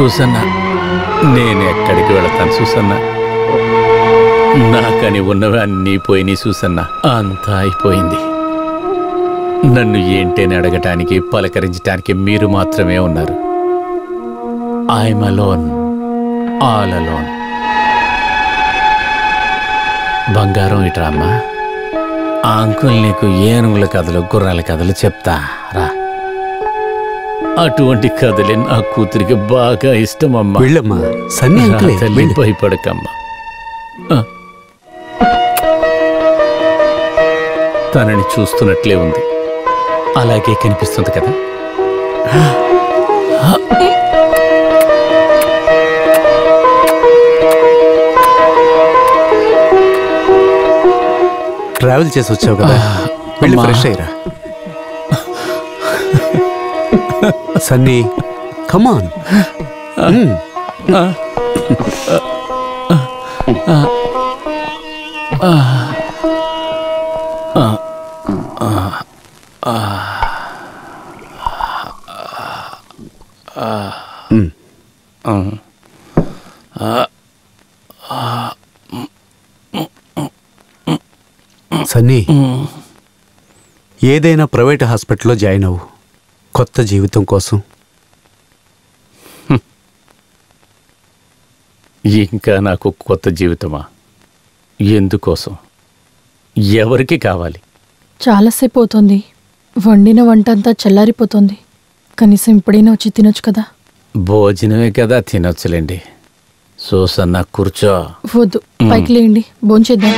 Susanna, నేను ఎక్కడికి వెళతాను సూసన్న? నాకని ఉన్నవి అన్నీ పోయినాయి సూసన్న. అంతా అయిపోయింది. నన్ను ఏంటని అడగటానికి, పలకరించటానికి మీరు మాత్రమే ఉన్నారు. I'm alone, all alone. బంగారం ఇట్రా అమ్మా. ఆ అంకుల్ నీకు ఏనుగుల కథలు, గుర్రాల కథలు చెప్తా రా. అటువంటి కథలే నా కూతురికి బాగా ఇష్టమమ్మా. తల్లి భయపడకమ్మా. తనని చూస్తున్నట్లే ఉంది, అలాగే కనిపిస్తుంది కదా. ట్రావెల్ చేసి వచ్చావు కదా, వెళ్ళి ఫ్రెష్ అయ్యిరా. Sunny, come on. సన్నీ, ఏదైనా ప్రైవేట్ హాస్పిటల్లో జాయిన్ అవ్వు, కొత్త జీవితం కోసం. ఇంకా నాకు కొత్త జీవితమా? ఎందుకోసం? ఎవరికి కావాలి? చాలాసేపు అవుతుంది. వండిన వంట అంతా చల్లారిపోతుంది. కనీసం ఇప్పుడైనా వచ్చి తినొచ్చు కదా. భోజనమే కదా, తినొచ్చులేండి. సూసన్న కూర్చో. వద్దు, పైకి లేండి, భోంచేద్దాం.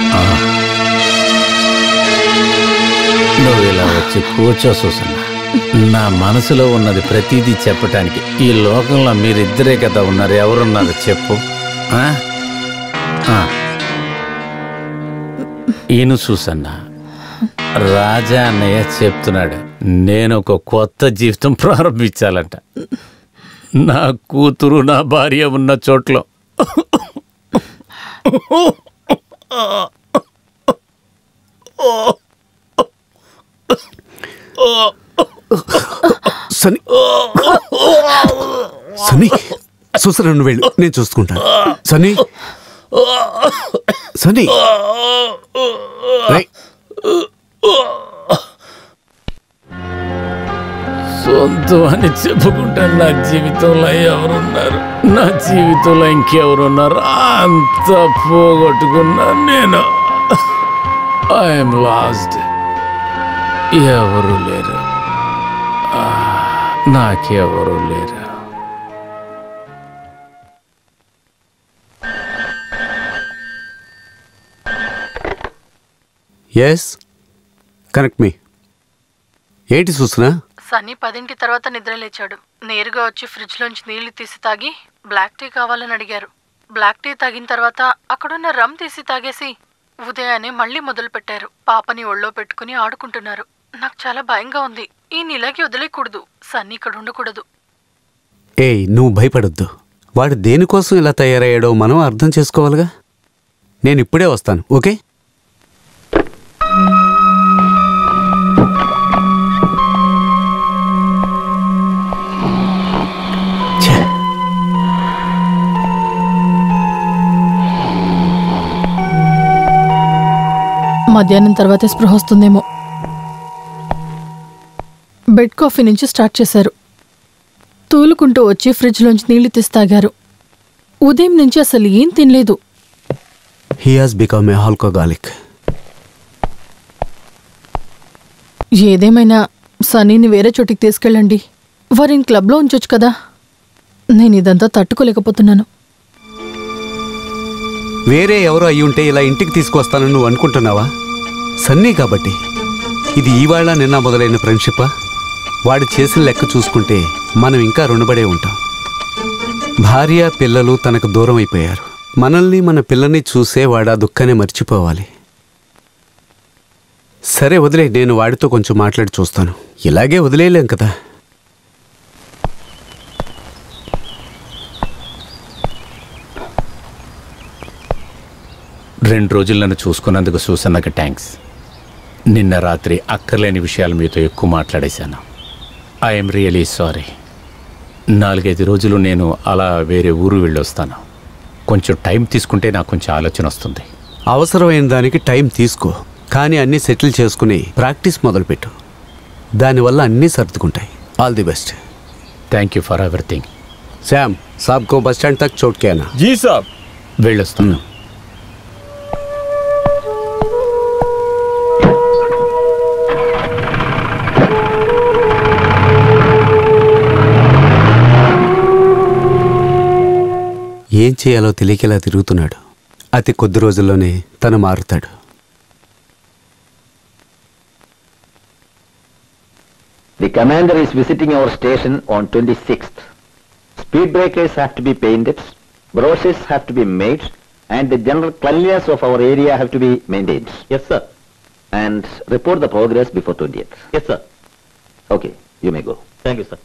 నువ్వు ఇలా వచ్చి కూర్చో సూసన్న. నా మనసులో ఉన్నది ప్రతిదీ చెప్పటానికి ఈ లోకంలో మీరిద్దరే కదా ఉన్నారు. ఎవరున్నారు చెప్పు. ఈయన సూసన్న, రాజా అన్నయ్య చెప్తున్నాడు, నేను ఒక కొత్త జీవితం ప్రారంభించాలంట. నా కూతురు, నా భార్య ఉన్న చోట్లో. సన్నీ, సన్నీ, చూసరా, నువ్వు వెళ్ళు, నేను చూసుకుంటాను. సన్నీ, సన్నీ, సొంతం అని చెప్పుకుంటా నా జీవితంలో ఎవరున్నారు? నా జీవితంలో ఇంకెవరున్నారు? అంత పోగొట్టుకున్నా నేను. I'm last. ఎవరు లేరు, నాకెవరు లేరు. ఎస్, కనెక్ట్ మీ. ఏంటి చూసినా? సన్నీ 10 తర్వాత నిద్ర లేచాడు. నేరుగా వచ్చి ఫ్రిడ్జ్లోంచి నీళ్లు తీసి తాగి బ్లాక్ టీ కావాలని అడిగారు. బ్లాక్ టీ తాగిన తర్వాత అక్కడున్న రమ్ తీసి తాగేసి ఉదయాన్నే మళ్ళీ మొదలు పెట్టారు. పాపని ఒళ్ళో పెట్టుకుని ఆడుకుంటున్నారు. నాకు చాలా భయంగా ఉంది. ఈయన ఇలాగే వదిలేయకూడదు. సన్నీ ఇక్కడ ఉండకూడదు. ఏయ్, నువ్వు భయపడొద్దు. వాడు దేనికోసం ఇలా తయారయ్యాడో మనం అర్థం చేసుకోవాలిగా. నేను ఇప్పుడే వస్తాను, ఓకే? మధ్యాహ్నం తర్వాతే స్పృహ వస్తుందేమో. బెడ్ కాఫీ నుంచి స్టార్ట్ చేశారు. తూలుకుంటూ వచ్చి ఫ్రిడ్జ్లోంచి నీళ్లు తీసి తాగారు. ఉదయం నుంచి అసలు ఏం తినలేదు. He has become a alcoholic. ఏదేమైనా సన్నీని వేరే చోటికి తీసుకెళ్ళండి. వారిని క్లబ్లో ఉంచొచ్చు కదా. నేను ఇదంతా తట్టుకోలేకపోతున్నాను. వేరే ఎవరో అయ్యి ఉంటే ఇలా ఇంటికి తీసుకొస్తానని నువ్వు అనుకుంటున్నావా? సన్నీ కాబట్టి. ఇది ఈవేళ నిన్న మొదలైన ఫ్రెండ్షిప్పా? వాడు చేసిన లెక్క చూసుకుంటే మనం ఇంకా రుణపడే ఉంటాం. భార్య, పిల్లలు తనకు దూరం అయిపోయారు. మనల్ని, మన పిల్లల్ని చూసే వాడు ఆ దుఃఖాన్ని మర్చిపోవాలి. సరే వదిలే, నేను వాడితో కొంచెం మాట్లాడి చూస్తాను. ఇలాగే వదిలేయలేం కదా. రెండు రోజులు నన్ను చూసుకున్నందుకు సూసన్నకు థ్యాంక్స్. నిన్న రాత్రి అక్కర్లేని విషయాలు మీతో ఎక్కువ మాట్లాడేశాను. I'm really sorry. 4-5 రోజులు నేను అలా వేరే ఊరు వెళ్ళొస్తాను. కొంచెం టైం తీసుకుంటే నాకు కొంచెం ఆలోచన వస్తుంది. అవసరమైన దానికి టైం తీసుకో, కానీ అన్నీ సెటిల్ చేసుకుని ప్రాక్టీస్ మొదలుపెట్టు. దానివల్ల అన్నీ సర్దుకుంటాయి. All the best. Thank you for everything. Shyam साहब को बस स्टैंड तक छोड़ के आना. जी साहब. వెళ్ళొస్తాను. ఏం చేయాలో తెలియకేలా తిరుగుతున్నాడు. అతి కొద్ది రోజుల్లోనే తను మారుతాడు. The commander is visiting our station on 26th. Speed breakers have to be painted, brochures have to be made, and the general cleanliness of our area have to be maintained. Yes, sir. And report the progress before 20th. Yes, sir. Okay, you may go. Thank you, sir.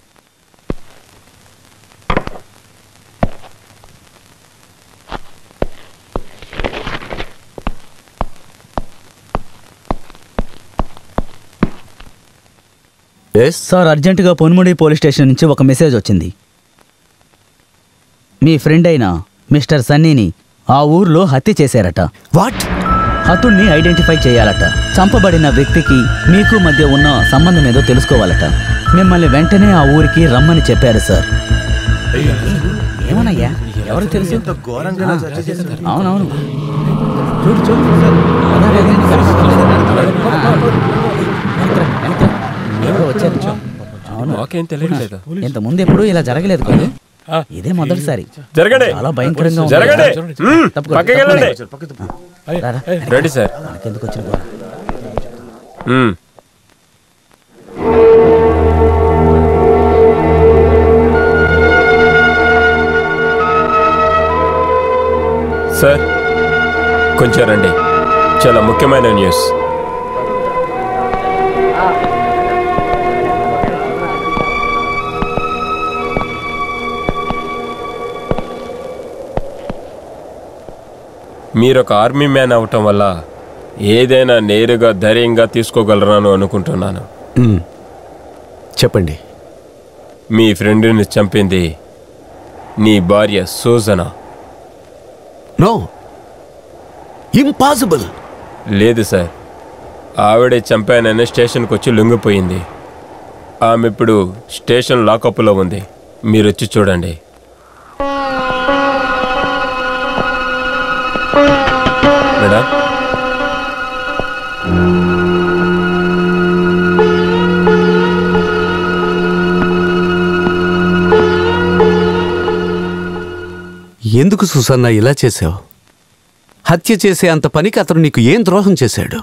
Sir, అర్జెంటుగా Ponmudi police station నుంచి ఒక message వచ్చింది. మీ friend అయిన mister సన్నీని ఆ ఊర్లో హత్య చేశారట. What? హతుణ్ణి identify చేయాలట. చంపబడిన వ్యక్తికి మీకు మధ్య ఉన్న సంబంధం ఏదో తెలుసుకోవాలట. మిమ్మల్ని వెంటనే ఆ ఊరికి రమ్మని చెప్పారు సార్. ఏమనయ్యా, ఎవరు తెలుసు? అవునవును, చూడు చూడు. ఎవరో వచ్చారు. అవును, ఇంత ముందు ఎప్పుడు ఇలా జరగలేదు కదా, ఇదే మొదటిసారి. జరగండి. చాలా భయంకరంగా ఉంది. జరగండి. తప్పుకో, పక్కకి వెళ్ళండి. రారా. Ready sir. మనకెందుకు వచ్చిన సార్ కొంచెం రండి, చాలా ముఖ్యమైన న్యూస్. మీరొక ఆర్మీ మ్యాన్ అవటం వల్ల ఏదైనా నేరుగా ధైర్యంగా తీసుకోగలరాను అనుకుంటున్నాను. చెప్పండి. మీ ఫ్రెండ్ని చంపింది నీ భార్య సూజనా. No, impossible. లేదు సార్, ఆవిడే చంపానని స్టేషన్కి వచ్చి లొంగిపోయింది. ఆమె ఇప్పుడు స్టేషన్ లాకప్లో ఉంది. మీరు వచ్చి చూడండి. మేడం, ఎందుకు సుసన్న ఇలా చేశావు? హత్య చేసే అంత పనికి అతను నీకు ఏం ద్రోహం చేశాడు?